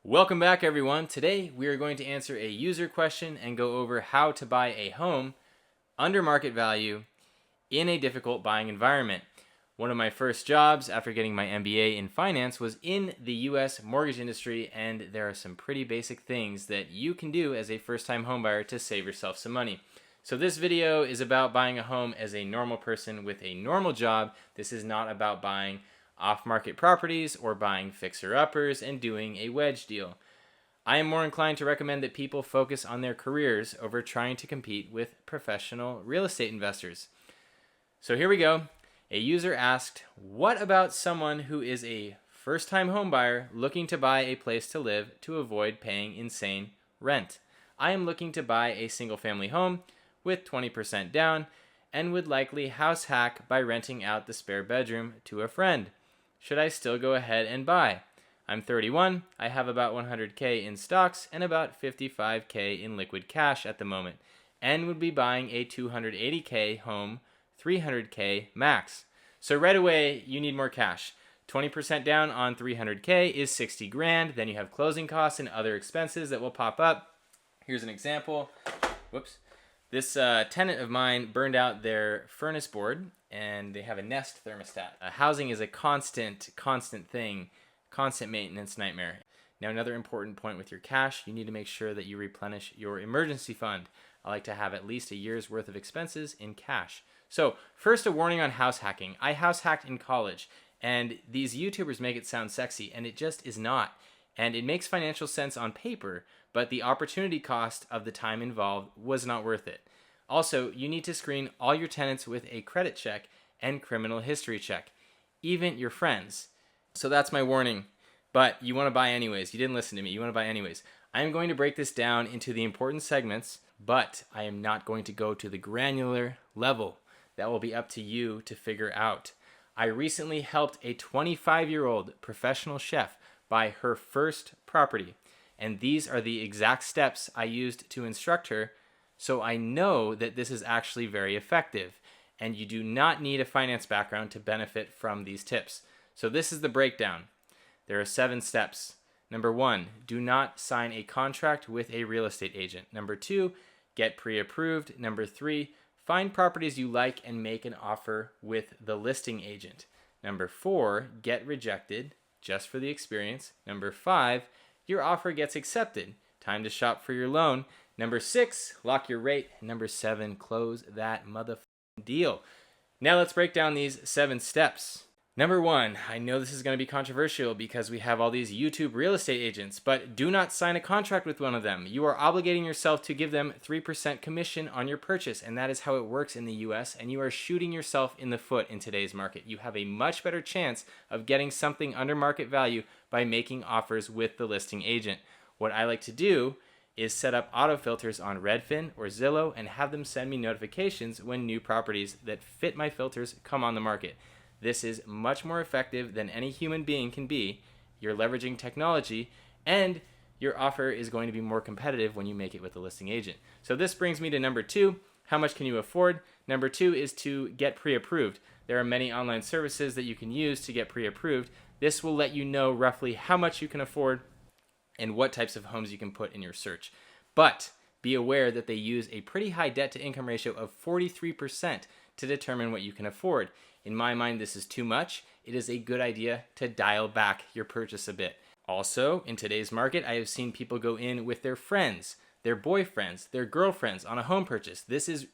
Welcome back, everyone. Today we are going to answer a user question and go over how to buy a home under market value in a difficult buying environment. One of my first jobs after getting my MBA in finance was in the US mortgage industry, and there are some pretty basic things that you can do as a first-time homebuyer to save yourself some money. So this video is about buying a home as a normal person with a normal job. This is not about buying off-market properties or buying fixer-uppers and doing a wedge deal. I am more inclined to recommend that people focus on their careers over trying to compete with professional real estate investors. So here we go. A user asked, what about someone who is a first-time homebuyer looking to buy a place to live to avoid paying insane rent? I am looking to buy a single-family home with 20% down and would likely house hack by renting out the spare bedroom to a friend. Should I still go ahead and buy? I'm 31, I have about $100K in stocks and about $55K in liquid cash at the moment, and would be buying a $280K home, $300K max. So right away, you need more cash. 20% down on $300K is 60 grand. Then you have closing costs and other expenses that will pop up. Here's an example. Whoops. This tenant of mine burned out their furnace board, and they have a Nest thermostat. Housing is a constant thing, constant maintenance nightmare. Now, another important point with your cash, you need to make sure that you replenish your emergency fund. I like to have at least a year's worth of expenses in cash. So, first, a warning on house hacking. I house hacked in college, and these YouTubers make it sound sexy, and it just is not. And it makes financial sense on paper, but the opportunity cost of the time involved was not worth it. Also, you need to screen all your tenants with a credit check and criminal history check, even your friends. So that's my warning. But you want to buy anyways. You didn't listen to me. You want to buy anyways. I am going to break this down into the important segments, but I am not going to go to the granular level. That will be up to you to figure out. I recently helped a 25-year-old professional chef buy her first property, and these are the exact steps I used to instruct her, so I know that this is actually very effective, and you do not need a finance background to benefit from these tips. So this is the breakdown. There are 7 steps. Number 1, do not sign a contract with a real estate agent. Number 2, get pre-approved. Number 3, find properties you like and make an offer with the listing agent. Number 4, get rejected just for the experience. Number 5, your offer gets accepted. Time to shop for your loan. Number 6, lock your rate. Number 7, close that motherfucking deal. Now let's break down these 7 steps. Number 1, I know this is going to be controversial because we have all these YouTube real estate agents, but do not sign a contract with one of them. You are obligating yourself to give them 3% commission on your purchase, and that is how it works in the US, and you are shooting yourself in the foot in today's market. You have a much better chance of getting something under market value by making offers with the listing agent. What I like to do is set up auto filters on Redfin or Zillow and have them send me notifications when new properties that fit my filters come on the market. This is much more effective than any human being can be. You're leveraging technology, and your offer is going to be more competitive when you make it with the listing agent. So this brings me to number 2. How much can you afford? Number 2 is to get pre-approved. There are many online services that you can use to get pre-approved. This will let you know roughly how much you can afford and what types of homes you can put in your search. But be aware that they use a pretty high debt-to-income ratio of 43% to determine what you can afford. In my mind, this is too much. It is a good idea to dial back your purchase a bit. Also, in today's market, I have seen people go in with their friends, their boyfriends, their girlfriends on a home purchase. This is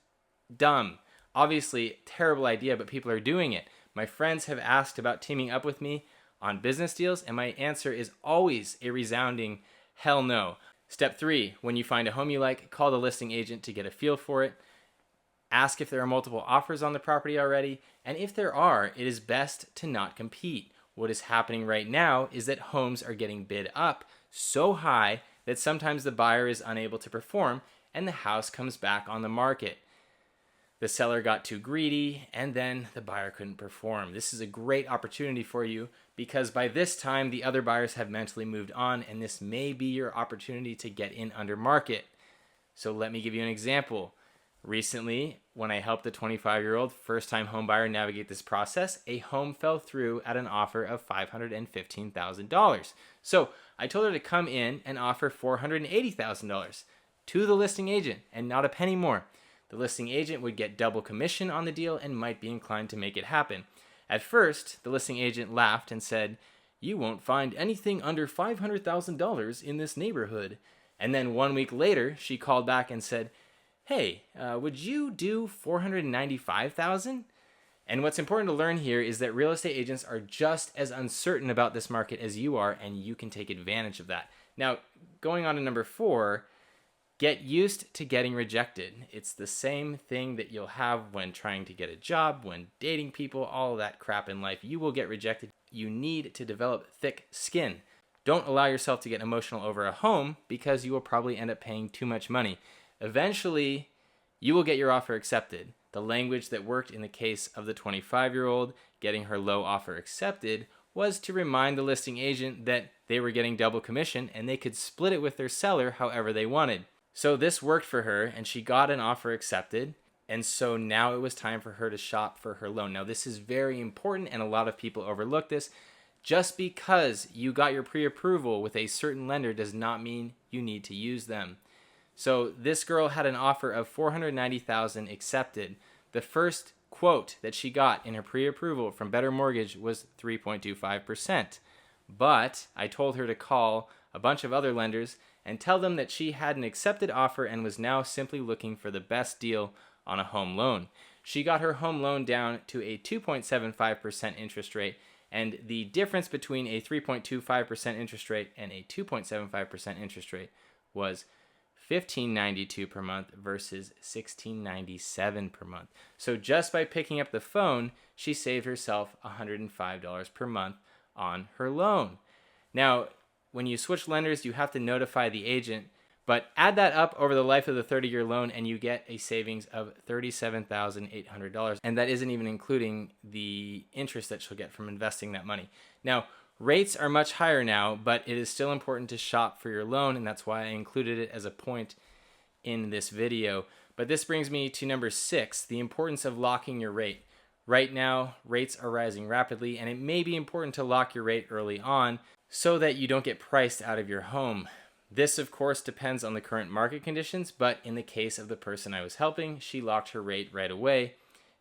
dumb. Obviously, terrible idea, but people are doing it. My friends have asked about teaming up with me on business deals, and my answer is always a resounding hell no. Step 3, when you find a home you like, call the listing agent to get a feel for it. Ask if there are multiple offers on the property already, and if there are, it is best to not compete. What is happening right now is that homes are getting bid up so high that sometimes the buyer is unable to perform and the house comes back on the market. The seller got too greedy, and then the buyer couldn't perform. This is a great opportunity for you because by this time, the other buyers have mentally moved on, and this may be your opportunity to get in under market. So let me give you an example. Recently, when I helped a 25-year-old first-time homebuyer navigate this process, a home fell through at an offer of $515,000. So I told her to come in and offer $480,000 to the listing agent and not a penny more. The listing agent would get double commission on the deal and might be inclined to make it happen. At first, the listing agent laughed and said, "You won't find anything under $500,000 in this neighborhood." And then 1 week later, she called back and said, "Hey, would you do $495,000?" And what's important to learn here is that real estate agents are just as uncertain about this market as you are, and you can take advantage of that. Now, going on to number 4, get used to getting rejected. It's the same thing that you'll have when trying to get a job, when dating people, all of that crap in life. You will get rejected. You need to develop thick skin. Don't allow yourself to get emotional over a home because you will probably end up paying too much money. Eventually, you will get your offer accepted. The language that worked in the case of the 25-year-old getting her low offer accepted was to remind the listing agent that they were getting double commission and they could split it with their seller however they wanted. So this worked for her and she got an offer accepted. And so now it was time for her to shop for her loan. Now this is very important and a lot of people overlook this. Just because you got your pre-approval with a certain lender does not mean you need to use them. So this girl had an offer of $490,000 accepted. The first quote that she got in her pre-approval from Better Mortgage was 3.25%. But I told her to call a bunch of other lenders and tell them that she had an accepted offer and was now simply looking for the best deal on a home loan. She got her home loan down to a 2.75% interest rate, and the difference between a 3.25% interest rate and a 2.75% interest rate was $1,592 per month versus $1,697 per month. So just by picking up the phone, she saved herself $105 per month on her loan. Now, when you switch lenders, you have to notify the agent, but add that up over the life of the 30-year loan and you get a savings of $37,800. And that isn't even including the interest that she'll get from investing that money. Now, rates are much higher now, but it is still important to shop for your loan, and that's why I included it as a point in this video. But this brings me to number 6, the importance of locking your rate. Right now, rates are rising rapidly, and it may be important to lock your rate early on so that you don't get priced out of your home. This, of course, depends on the current market conditions, but in the case of the person I was helping, she locked her rate right away.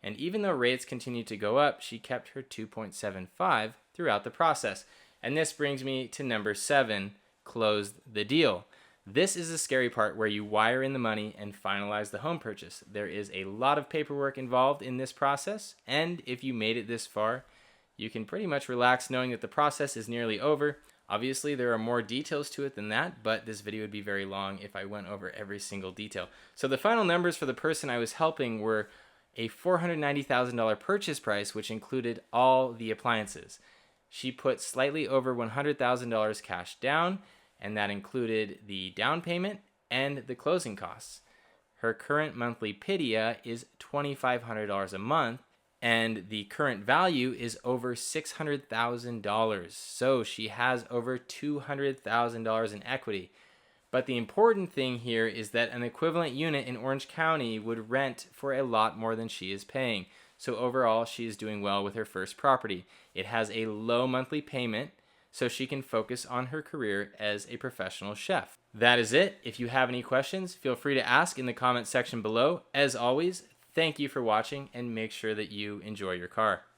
And even though rates continued to go up, she kept her 2.75 throughout the process. And this brings me to number 7, close the deal. This is the scary part where you wire in the money and finalize the home purchase. There is a lot of paperwork involved in this process, and if you made it this far, you can pretty much relax knowing that the process is nearly over. Obviously, there are more details to it than that, but this video would be very long if I went over every single detail. So the final numbers for the person I was helping were a $490,000 purchase price, which included all the appliances. She put slightly over $100,000 cash down, and that included the down payment and the closing costs. Her current monthly PIDIA is $2,500 a month, and the current value is over $600,000. So she has over $200,000 in equity. But the important thing here is that an equivalent unit in Orange County would rent for a lot more than she is paying. So overall, she is doing well with her first property. It has a low monthly payment, so she can focus on her career as a professional chef. That is it. If you have any questions, feel free to ask in the comment section below. As always, thank you for watching, and make sure that you enjoy your car.